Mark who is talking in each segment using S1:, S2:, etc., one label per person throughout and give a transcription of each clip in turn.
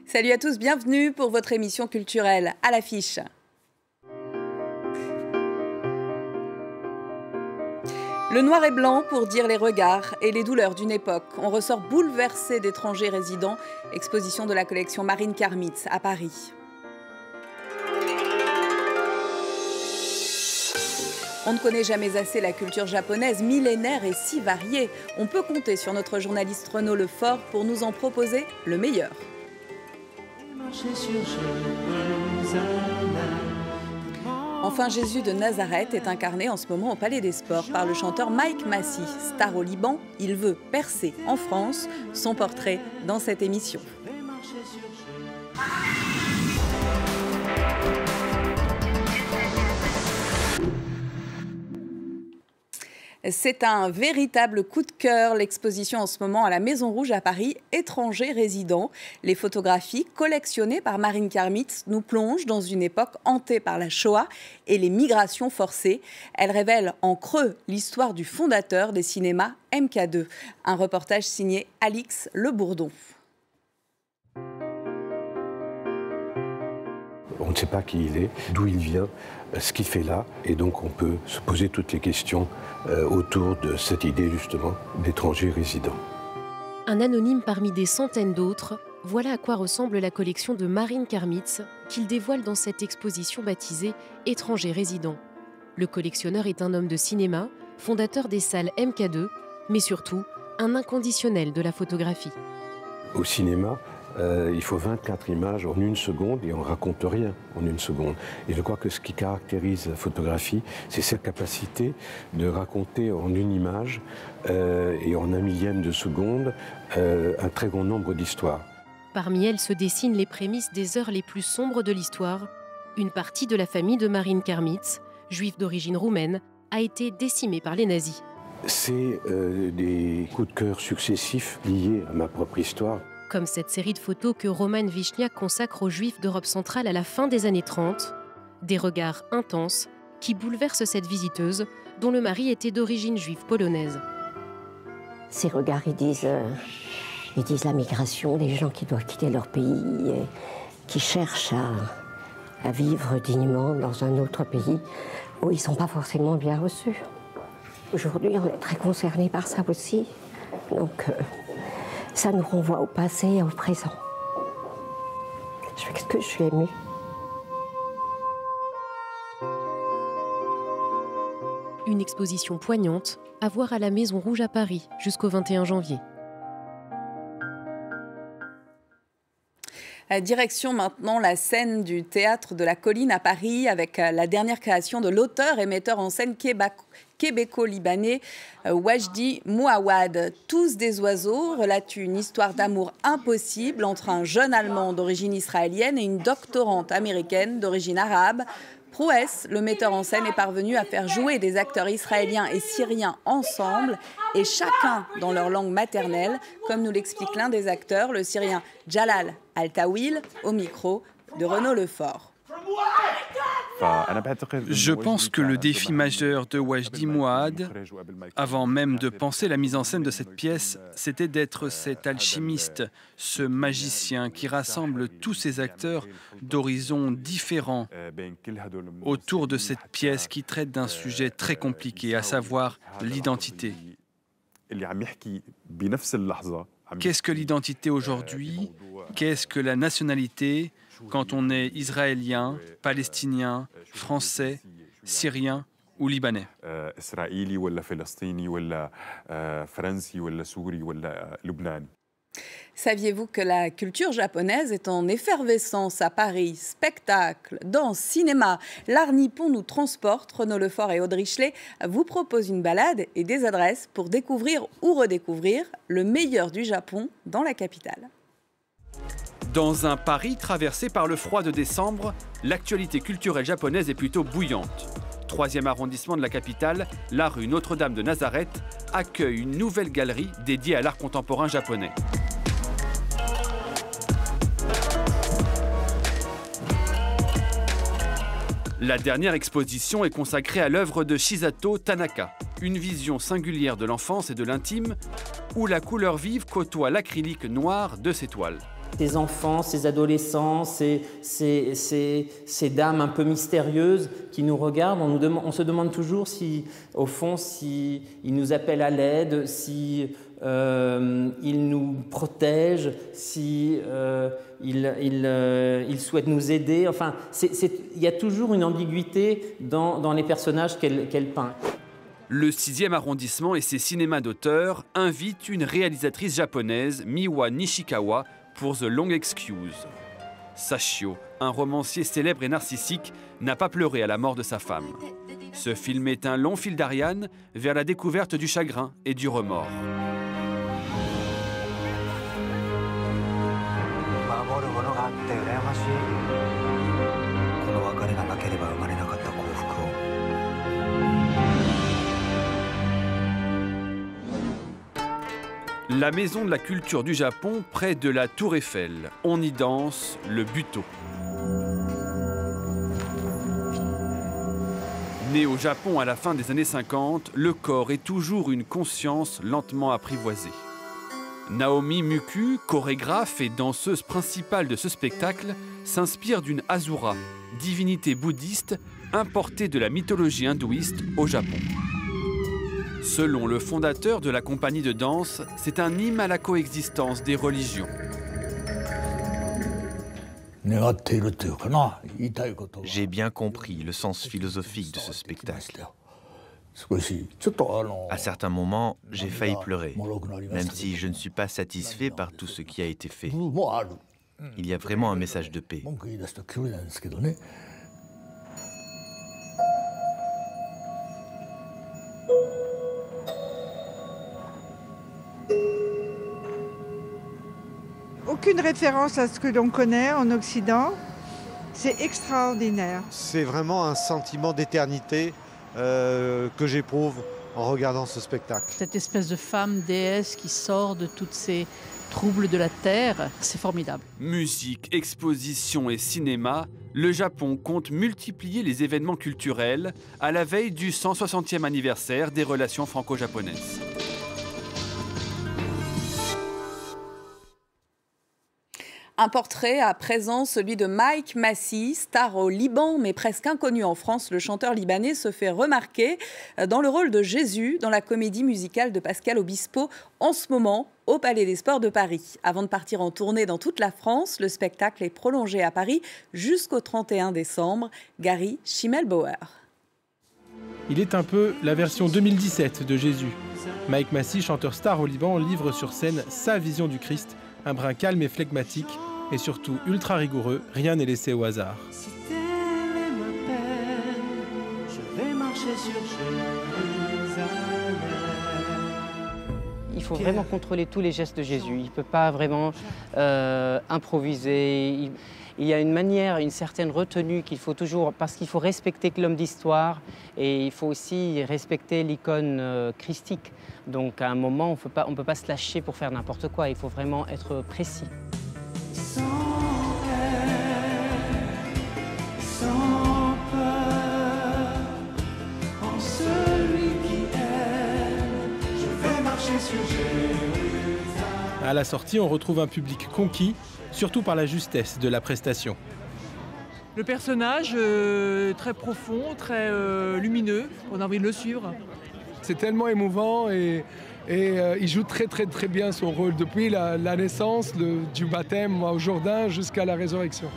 S1: Salut à tous, bienvenue pour votre émission culturelle à l'affiche. Le noir et blanc pour dire les regards et les douleurs d'une époque. On ressort bouleversé d'étrangers résidents. Exposition de la collection Marine Karmitz à Paris. On ne connaît jamais assez la culture japonaise, millénaire et si variée. On peut compter sur notre journaliste Renaud Lefort pour nous en proposer le meilleur. Enfin, Jésus de Nazareth est incarné en ce moment au Palais des Sports par le chanteur Mike Massy. Star au Liban, il veut percer en France. Son portrait dans cette émission. C'est un véritable coup de cœur, l'exposition en ce moment à la Maison Rouge à Paris, Étrangers résidents. Les photographies collectionnées par Marine Karmitz nous plongent dans une époque hantée par la Shoah et les migrations forcées. Elles révèlent en creux l'histoire du fondateur des cinémas MK2. Un reportage signé Alix Le Bourdon.
S2: On ne sait pas qui il est, d'où il vient, ce qu'il fait là. Et donc on peut se poser toutes les questions autour de cette idée justement d'étrangers résidents.
S3: Un anonyme parmi des centaines d'autres, voilà à quoi ressemble la collection de Marine Karmitz qu'il dévoile dans cette exposition baptisée « Étrangers résidents ». Le collectionneur est un homme de cinéma, fondateur des salles MK2, mais surtout un inconditionnel de la photographie.
S2: Au cinéma, il faut 24 images en une seconde et on ne raconte rien en une seconde. Et je crois que ce qui caractérise la photographie, c'est cette capacité de raconter en une image et en un millième de seconde un très grand nombre d'histoires.
S3: Parmi elles se dessinent les prémices des heures les plus sombres de l'histoire. Une partie de la famille de Marine Karmitz, juive d'origine roumaine, a été décimée par les nazis.
S2: C'est des coups de cœur successifs liés à ma propre histoire.
S3: Comme cette série de photos que Roman Vichniak consacre aux Juifs d'Europe centrale à la fin des années 30. Des regards intenses qui bouleversent cette visiteuse dont le mari était d'origine juive polonaise.
S4: Ces regards, ils disent la migration, les gens qui doivent quitter leur pays, et qui cherchent à vivre dignement dans un autre pays où ils ne sont pas forcément bien reçus. Aujourd'hui, on est très concernés par ça aussi. Donc, ça nous renvoie au passé et au présent. Je suis émue.
S3: Une exposition poignante à voir à la Maison Rouge à Paris jusqu'au 21 janvier.
S1: Direction maintenant la scène du Théâtre de la Colline à Paris avec la dernière création de l'auteur et metteur en scène québéco-libanais Wajdi Mouawad. Tous des oiseaux relatent une histoire d'amour impossible entre un jeune Allemand d'origine israélienne et une doctorante américaine d'origine arabe. Prouesse, le metteur en scène est parvenu à faire jouer des acteurs israéliens et syriens ensemble et chacun dans leur langue maternelle, comme nous l'explique l'un des acteurs, le syrien Jalal Al-Tawil, au micro de Renaud Lefort.
S5: Je pense que le défi majeur de Wajdi Mouawad, avant même de penser la mise en scène de cette pièce, c'était d'être cet alchimiste, ce magicien qui rassemble tous ces acteurs d'horizons différents autour de cette pièce qui traite d'un sujet très compliqué, à savoir l'identité. Qu'est-ce que l'identité aujourd'hui? Qu'est-ce que la nationalité quand on est israélien, palestinien, français, syrien ou libanais?
S1: Saviez-vous que la culture japonaise est en effervescence à Paris? Spectacle, danse, cinéma, l'art nippon nous transporte. Renaud Lefort et Audrey Schley vous proposent une balade et des adresses pour découvrir ou redécouvrir le meilleur du Japon dans la capitale.
S5: Dans un Paris traversé par le froid de décembre, l'actualité culturelle japonaise est plutôt bouillante. 3e arrondissement de la capitale, la rue Notre-Dame de Nazareth accueille une nouvelle galerie dédiée à l'art contemporain japonais. La dernière exposition est consacrée à l'œuvre de Shisato Tanaka, une vision singulière de l'enfance et de l'intime, où la couleur vive côtoie l'acrylique noir de ses toiles.
S6: Ces enfants, ces adolescents, ces dames un peu mystérieuses qui nous regardent, on se demande toujours si, au fond, si ils nous appellent à l'aide, si ils nous protègent, si ils souhaitent nous aider. Enfin, il y a toujours une ambiguïté dans les personnages qu'elle peint.
S5: Le 6e arrondissement et ses cinémas d'auteur invitent une réalisatrice japonaise, Miwa Nishikawa, pour The Long Excuse. Sachio, un romancier célèbre et narcissique, n'a pas pleuré à la mort de sa femme. Ce film est un long fil d'Ariane vers la découverte du chagrin et du remords. La maison de la culture du Japon, près de la Tour Eiffel. On y danse le Buto. Né au Japon à la fin des années 50, le corps est toujours une conscience lentement apprivoisée. Naomi Muku, chorégraphe et danseuse principale de ce spectacle, s'inspire d'une Asura, divinité bouddhiste importée de la mythologie hindouiste au Japon. Selon le fondateur de la compagnie de danse, c'est un hymne à la coexistence des religions.
S7: J'ai bien compris le sens philosophique de ce spectacle. À certains moments, j'ai failli pleurer, même si je ne suis pas satisfait par tout ce qui a été fait. Il y a vraiment un message de paix.
S8: Aucune référence à ce que l'on connaît en Occident. C'est extraordinaire.
S9: C'est vraiment un sentiment d'éternité que j'éprouve en regardant ce spectacle.
S10: Cette espèce de femme déesse qui sort de tous ces troubles de la terre, c'est formidable.
S5: Musique, exposition et cinéma, le Japon compte multiplier les événements culturels à la veille du 160e anniversaire des relations franco-japonaises.
S1: Un portrait à présent, celui de Mike Massey, star au Liban mais presque inconnu en France. Le chanteur libanais se fait remarquer dans le rôle de Jésus dans la comédie musicale de Pascal Obispo en ce moment au Palais des Sports de Paris. Avant de partir en tournée dans toute la France, le spectacle est prolongé à Paris jusqu'au 31 décembre. Gary Schimmelbauer.
S11: Il est un peu la version 2017 de Jésus. Mike Massey, chanteur star au Liban, livre sur scène sa vision du Christ, un brin calme et flegmatique, et surtout ultra rigoureux, rien n'est laissé au hasard.
S12: Si t'aimais ma peine, je vais marcher sur Jérusalem.
S13: Il faut vraiment contrôler tous les gestes de Jésus. Il ne peut pas vraiment improviser. Il y a une manière, une certaine retenue qu'il faut toujours, parce qu'il faut respecter l'homme d'histoire et il faut aussi respecter l'icône christique. Donc à un moment, on ne peut pas se lâcher pour faire n'importe quoi, il faut vraiment être précis.
S12: Sans peur, en celui qui aime, je vais marcher sur Jérusalem.
S11: À la sortie, on retrouve un public conquis, surtout par la justesse de la prestation.
S14: Le personnage, très profond, très lumineux, on a envie de le suivre.
S15: C'est tellement émouvant et il joue très bien son rôle depuis la naissance, du baptême au Jourdain jusqu'à la résurrection.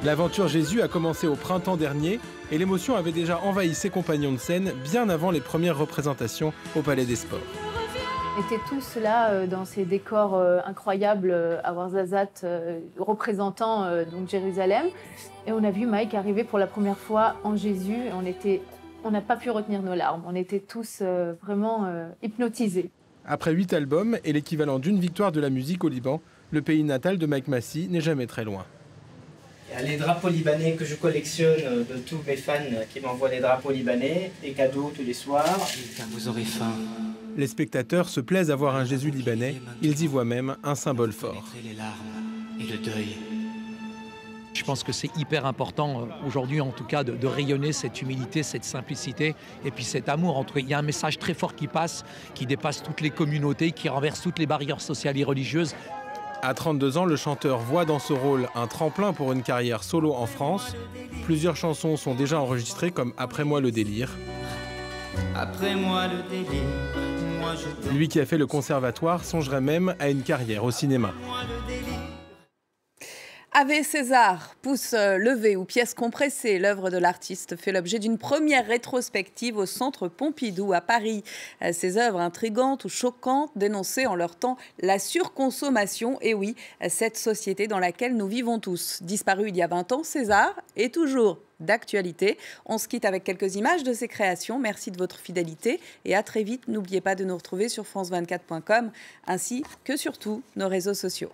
S11: L'aventure Jésus a commencé au printemps dernier et l'émotion avait déjà envahi ses compagnons de scène bien avant les premières représentations au Palais des Sports.
S16: On était tous là dans ces décors incroyables à Ouarzazate représentant donc Jérusalem. Et on a vu Mike arriver pour la première fois en Jésus. On n'a pas pu retenir nos larmes. On était tous vraiment hypnotisés.
S11: Après 8 albums et l'équivalent d'une victoire de la musique au Liban, le pays natal de Mike Massey n'est jamais très loin.
S17: Il y a les drapeaux libanais que je collectionne de tous mes fans qui m'envoient des drapeaux libanais, des cadeaux tous les soirs.
S18: Car vous aurez faim.
S11: Les spectateurs se plaisent à voir un Jésus libanais. Ils y voient même un symbole fort.
S18: Les larmes et le deuil. Je pense que c'est hyper important aujourd'hui, en tout cas, de rayonner cette humilité, cette simplicité et puis cet amour. Il y a un message très fort qui passe, qui dépasse toutes les communautés, qui renverse toutes les barrières sociales et religieuses.
S11: À 32 ans, le chanteur voit dans ce rôle un tremplin pour une carrière solo en France. Plusieurs chansons sont déjà enregistrées comme « Après moi le délire ».
S12: Après moi le délire, moi je t'aime.
S11: Lui qui a fait le conservatoire songerait même à une carrière au cinéma.
S1: Ave César, pouce levé ou pièce compressée, l'œuvre de l'artiste fait l'objet d'une première rétrospective au Centre Pompidou à Paris. Ces œuvres intrigantes ou choquantes dénonçaient en leur temps la surconsommation, et oui, cette société dans laquelle nous vivons tous. Disparu il y a 20 ans, César est toujours d'actualité. On se quitte avec quelques images de ses créations. Merci de votre fidélité et à très vite. N'oubliez pas de nous retrouver sur france24.com ainsi que sur tous nos réseaux sociaux.